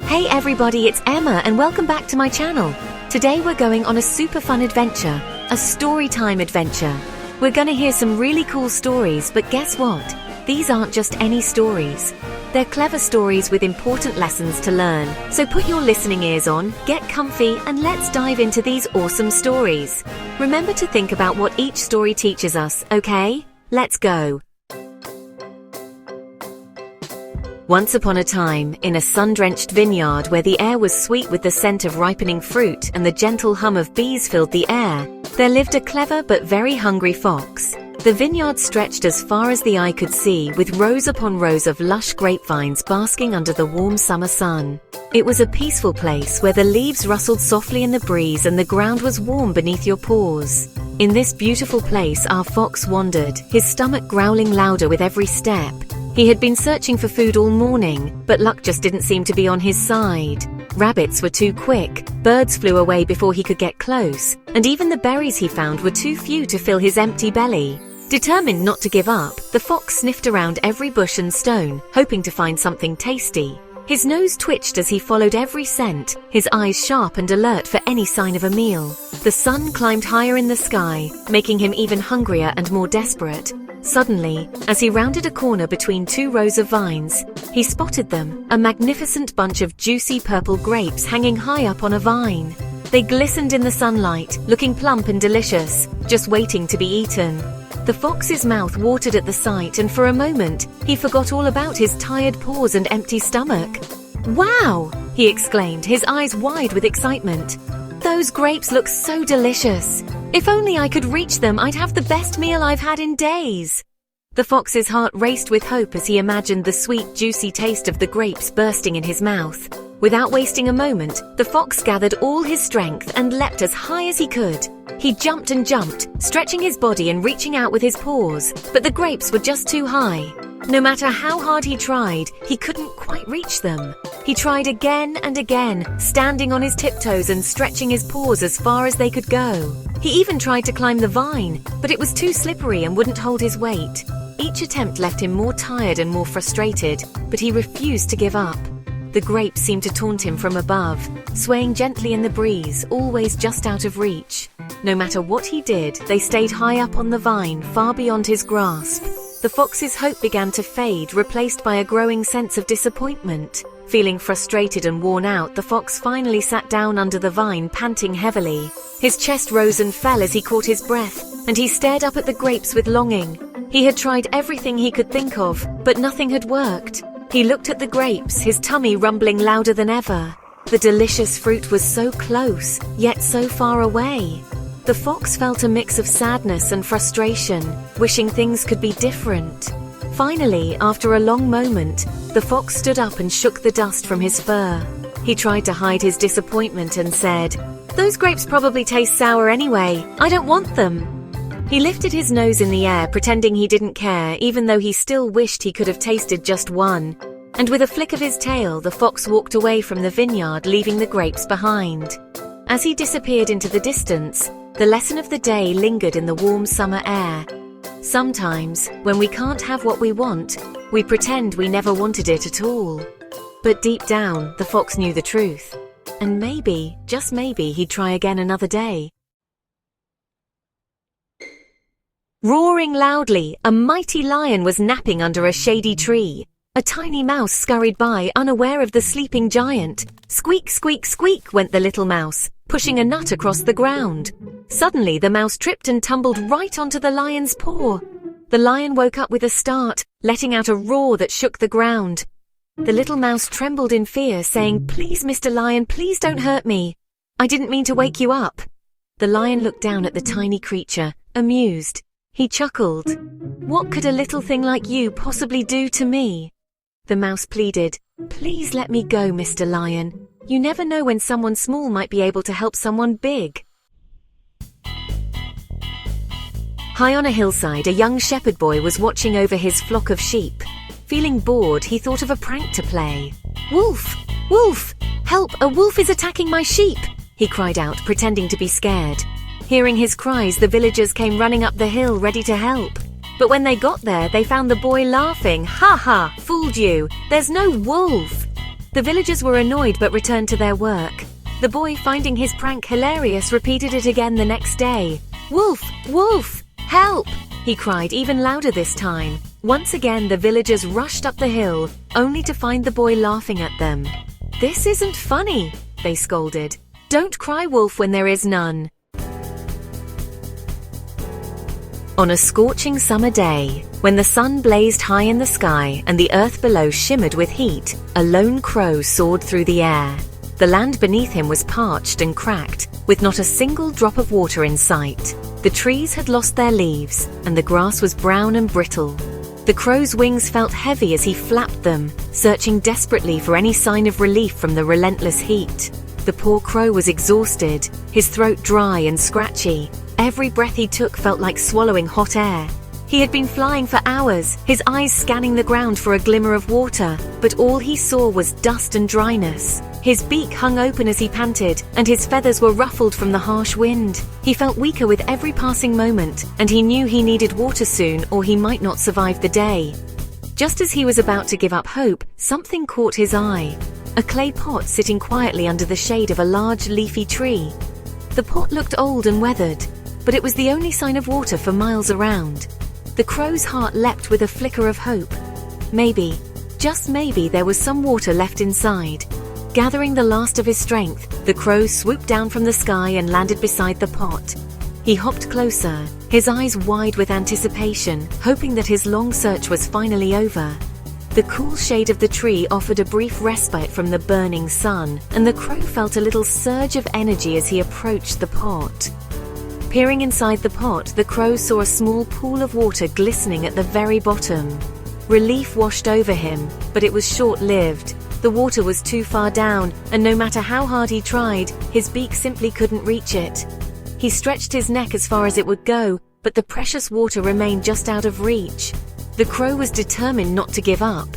Hey everybody, it's Emma and welcome back to my channel. Today we're going on a super fun adventure, a Storytime adventure. We're gonna hear some really cool stories, but guess what? These aren't just any stories. They're clever stories with important lessons to learn. So put your listening ears on, get comfy, and let's dive into these awesome stories. Remember to think about what each story teaches us, okay? Let's go. Once upon a time, in a sun-drenched vineyard where the air was sweet with the scent of ripening fruit and the gentle hum of bees filled the air, there lived a clever but very hungry fox. The vineyard stretched as far as the eye could see, with rows upon rows of lush grapevines basking under the warm summer sun. It was a peaceful place where the leaves rustled softly in the breeze and the ground was warm beneath your paws. In this beautiful place, our fox wandered, his stomach growling louder with every step. He had been searching for food all morning, but luck just didn't seem to be on his side. Rabbits were too quick, birds flew away before he could get close, and even the berries he found were too few to fill his empty belly. Determined not to give up, the fox sniffed around every bush and stone, hoping to find something tasty. His nose twitched as he followed every scent, his eyes sharp and alert for any sign of a meal. The sun climbed higher in the sky, making him even hungrier and more desperate. Suddenly, as he rounded a corner between two rows of vines, he spotted them, a magnificent bunch of juicy purple grapes hanging high up on a vine. They glistened in the sunlight, looking plump and delicious, just waiting to be eaten. The fox's mouth watered at the sight, and for a moment, he forgot all about his tired paws and empty stomach. "Wow!" he exclaimed, his eyes wide with excitement. "Those grapes look so delicious. If only I could reach them, I'd have the best meal I've had in days." The fox's heart raced with hope as he imagined the sweet, juicy taste of the grapes bursting in his mouth. Without wasting a moment, the fox gathered all his strength and leapt as high as he could. He jumped and jumped, stretching his body and reaching out with his paws, but the grapes were just too high. No matter how hard he tried, he couldn't quite reach them. He tried again and again, standing on his tiptoes and stretching his paws as far as they could go. He even tried to climb the vine, but it was too slippery and wouldn't hold his weight. Each attempt left him more tired and more frustrated, but he refused to give up. The grapes seemed to taunt him from above, swaying gently in the breeze, always just out of reach. No matter what he did, they stayed high up on the vine, far beyond his grasp. The fox's hope began to fade, replaced by a growing sense of disappointment. Feeling frustrated and worn out, the fox finally sat down under the vine, panting heavily. His chest rose and fell as he caught his breath, and he stared up at the grapes with longing. He had tried everything he could think of, but nothing had worked. He looked at the grapes, his tummy rumbling louder than ever. The delicious fruit was so close, yet so far away. The fox felt a mix of sadness and frustration, wishing things could be different. Finally, after a long moment, the fox stood up and shook the dust from his fur. He tried to hide his disappointment and said, "Those grapes probably taste sour anyway. I don't want them." He lifted his nose in the air, pretending he didn't care, even though he still wished he could have tasted just one. And with a flick of his tail, the fox walked away from the vineyard, leaving the grapes behind. As he disappeared into the distance, the lesson of the day lingered in the warm summer air. Sometimes, when we can't have what we want, we pretend we never wanted it at all. But deep down, the fox knew the truth. And maybe, just maybe, he'd try again another day. Roaring loudly, a mighty lion was napping under a shady tree. A tiny mouse scurried by, unaware of the sleeping giant. Squeak, squeak, squeak went the little mouse, pushing a nut across the ground. Suddenly, the mouse tripped and tumbled right onto the lion's paw. The lion woke up with a start, letting out a roar that shook the ground. The little mouse trembled in fear, saying, "Please, Mr. Lion, please don't hurt me. I didn't mean to wake you up." The lion looked down at the tiny creature, amused. He chuckled. "What could a little thing like you possibly do to me?" The mouse pleaded, "Please let me go, Mr. Lion. You never know when someone small might be able to help someone big." High on a hillside, a young shepherd boy was watching over his flock of sheep. Feeling bored, he thought of a prank to play. "Wolf! Wolf! Help! A wolf is attacking my sheep!" he cried out, pretending to be scared. Hearing his cries, the villagers came running up the hill, ready to help. But when they got there, they found the boy laughing. "Ha ha! Fooled you! There's no wolf!" The villagers were annoyed but returned to their work. The boy, finding his prank hilarious, repeated it again the next day. "Wolf! Wolf! Help!" he cried even louder this time. Once again, the villagers rushed up the hill, only to find the boy laughing at them. "This isn't funny," they scolded. "Don't cry wolf when there is none." On a scorching summer day, when the sun blazed high in the sky and the earth below shimmered with heat, a lone crow soared through the air. The land beneath him was parched and cracked, with not a single drop of water in sight. The trees had lost their leaves, and the grass was brown and brittle. The crow's wings felt heavy as he flapped them, searching desperately for any sign of relief from the relentless heat. The poor crow was exhausted, his throat dry and scratchy. Every breath he took felt like swallowing hot air. He had been flying for hours, his eyes scanning the ground for a glimmer of water, but all he saw was dust and dryness. His beak hung open as he panted, and his feathers were ruffled from the harsh wind. He felt weaker with every passing moment, and he knew he needed water soon or he might not survive the day. Just as he was about to give up hope, something caught his eye. A clay pot sitting quietly under the shade of a large leafy tree. The pot looked old and weathered, but it was the only sign of water for miles around. The crow's heart leapt with a flicker of hope. Maybe, just maybe, there was some water left inside. Gathering the last of his strength, the crow swooped down from the sky and landed beside the pot. He hopped closer, his eyes wide with anticipation, hoping that his long search was finally over. The cool shade of the tree offered a brief respite from the burning sun, and the crow felt a little surge of energy as he approached the pot. Peering inside the pot, the crow saw a small pool of water glistening at the very bottom. Relief washed over him, but it was short-lived. The water was too far down, and no matter how hard he tried, his beak simply couldn't reach it. He stretched his neck as far as it would go, but the precious water remained just out of reach. The crow was determined not to give up.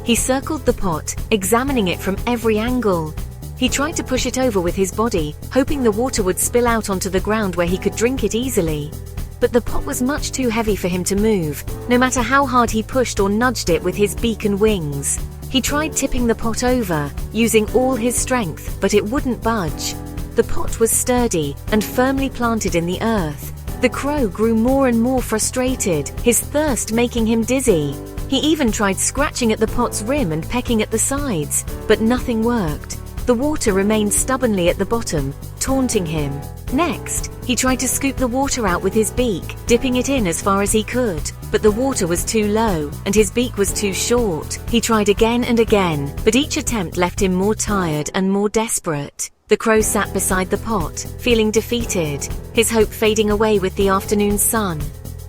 He circled the pot, examining it from every angle. He tried to push it over with his body, hoping the water would spill out onto the ground where he could drink it easily. But the pot was much too heavy for him to move, no matter how hard he pushed or nudged it with his beak and wings. He tried tipping the pot over, using all his strength, but it wouldn't budge. The pot was sturdy and firmly planted in the earth. The crow grew more and more frustrated, his thirst making him dizzy. He even tried scratching at the pot's rim and pecking at the sides, but nothing worked. The water remained stubbornly at the bottom, taunting him. Next, he tried to scoop the water out with his beak, dipping it in as far as he could. But the water was too low, and his beak was too short. He tried again and again, but each attempt left him more tired and more desperate. The crow sat beside the pot, feeling defeated, his hope fading away with the afternoon sun.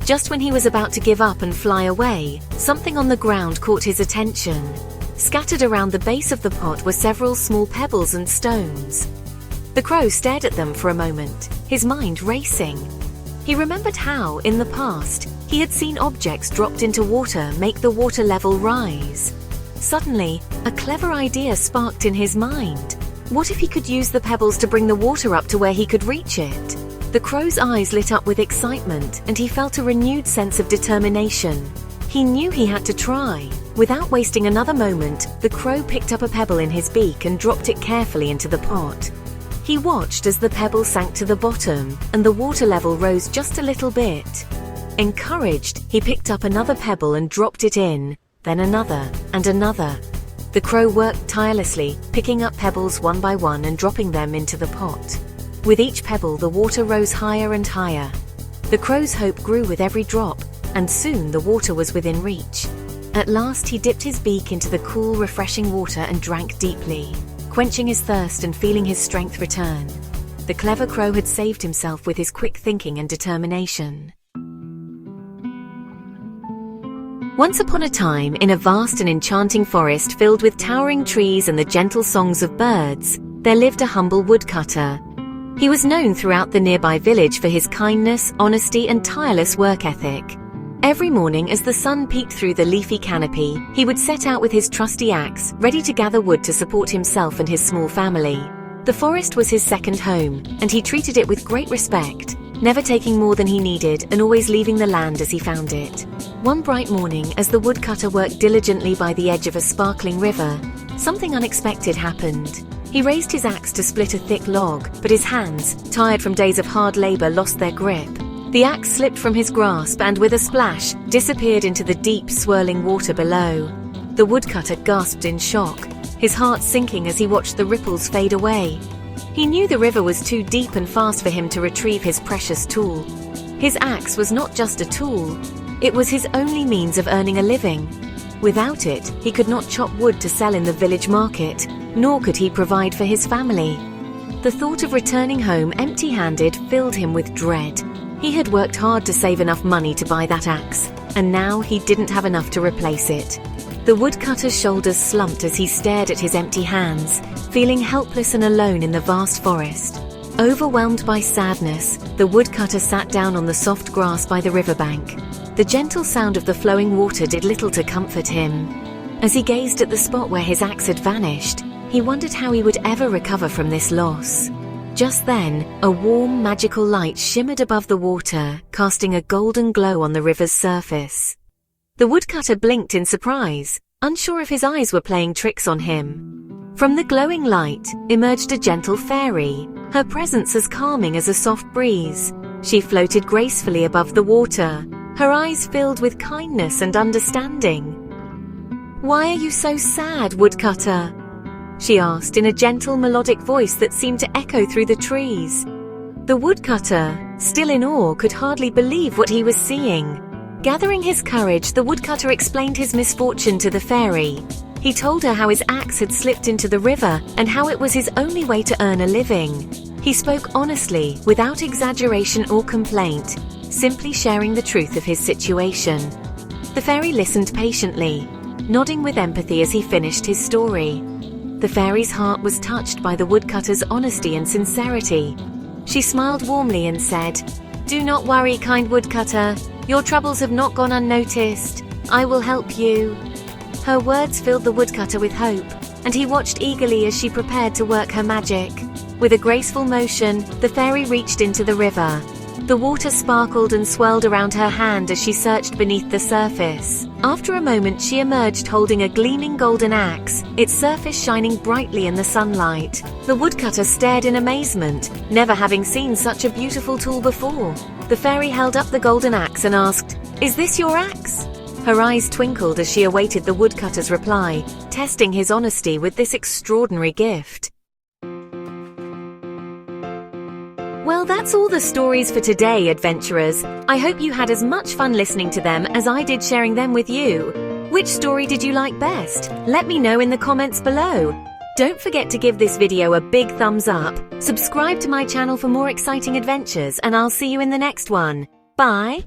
Just when he was about to give up and fly away, something on the ground caught his attention. Scattered around the base of the pot were several small pebbles and stones. The crow stared at them for a moment, his mind racing. He remembered how, in the past, he had seen objects dropped into water make the water level rise. Suddenly, a clever idea sparked in his mind. What if he could use the pebbles to bring the water up to where he could reach it? The crow's eyes lit up with excitement, and he felt a renewed sense of determination. He knew he had to try. Without wasting another moment, the crow picked up a pebble in his beak and dropped it carefully into the pot. He watched as the pebble sank to the bottom, and the water level rose just a little bit. Encouraged, he picked up another pebble and dropped it in, then another and another. The crow worked tirelessly, picking up pebbles one by one and dropping them into the pot. With each pebble, the water rose higher and higher. The crow's hope grew with every drop, and soon the water was within reach. At last, he dipped his beak into the cool, refreshing water and drank deeply, quenching his thirst and feeling his strength return. The clever crow had saved himself with his quick thinking and determination. Once upon a time, in a vast and enchanting forest filled with towering trees and the gentle songs of birds, there lived a humble woodcutter. He was known throughout the nearby village for his kindness, honesty, and tireless work ethic. Every morning, as the sun peeked through the leafy canopy, he would set out with his trusty axe, ready to gather wood to support himself and his small family. The forest was his second home, and he treated it with great respect, never taking more than he needed and always leaving the land as he found it. One bright morning, as the woodcutter worked diligently by the edge of a sparkling river, something unexpected happened. He raised his axe to split a thick log, but his hands, tired from days of hard labor, lost their grip. The axe slipped from his grasp and, with a splash, disappeared into the deep, swirling water below. The woodcutter gasped in shock, his heart sinking as he watched the ripples fade away. He knew the river was too deep and fast for him to retrieve his precious tool. His axe was not just a tool, it was his only means of earning a living. Without it, he could not chop wood to sell in the village market, nor could he provide for his family. The thought of returning home empty-handed filled him with dread. He had worked hard to save enough money to buy that axe, and now he didn't have enough to replace it. The woodcutter's shoulders slumped as he stared at his empty hands, feeling helpless and alone in the vast forest. Overwhelmed by sadness, the woodcutter sat down on the soft grass by the riverbank. The gentle sound of the flowing water did little to comfort him. As he gazed at the spot where his axe had vanished, he wondered how he would ever recover from this loss. Just then, a warm, magical light shimmered above the water, casting a golden glow on the river's surface. The woodcutter blinked in surprise, unsure if his eyes were playing tricks on him. From the glowing light emerged a gentle fairy, her presence as calming as a soft breeze. She floated gracefully above the water, her eyes filled with kindness and understanding. "Why are you so sad, woodcutter?" she asked in a gentle, melodic voice that seemed to echo through the trees. The woodcutter, still in awe, could hardly believe what he was seeing. Gathering his courage, the woodcutter explained his misfortune to the fairy. He told her how his axe had slipped into the river and how it was his only way to earn a living. He spoke honestly, without exaggeration or complaint, simply sharing the truth of his situation. The fairy listened patiently, nodding with empathy as he finished his story. The fairy's heart was touched by the woodcutter's honesty and sincerity. She smiled warmly and said, "Do not worry, kind woodcutter. Your troubles have not gone unnoticed. I will help you." Her words filled the woodcutter with hope, and he watched eagerly as she prepared to work her magic. With a graceful motion, the fairy reached into the river. The water sparkled and swirled around her hand as she searched beneath the surface. After a moment, she emerged holding a gleaming golden axe, its surface shining brightly in the sunlight. The woodcutter stared in amazement, never having seen such a beautiful tool before. The fairy held up the golden axe and asked, "Is this your axe?" Her eyes twinkled as she awaited the woodcutter's reply, testing his honesty with this extraordinary gift. Well, that's all the stories for today, adventurers. I hope you had as much fun listening to them as I did sharing them with you. Which story did you like best? Let me know in the comments below. Don't forget to give this video a big thumbs up, subscribe to my channel for more exciting adventures, and I'll see you in the next one. Bye!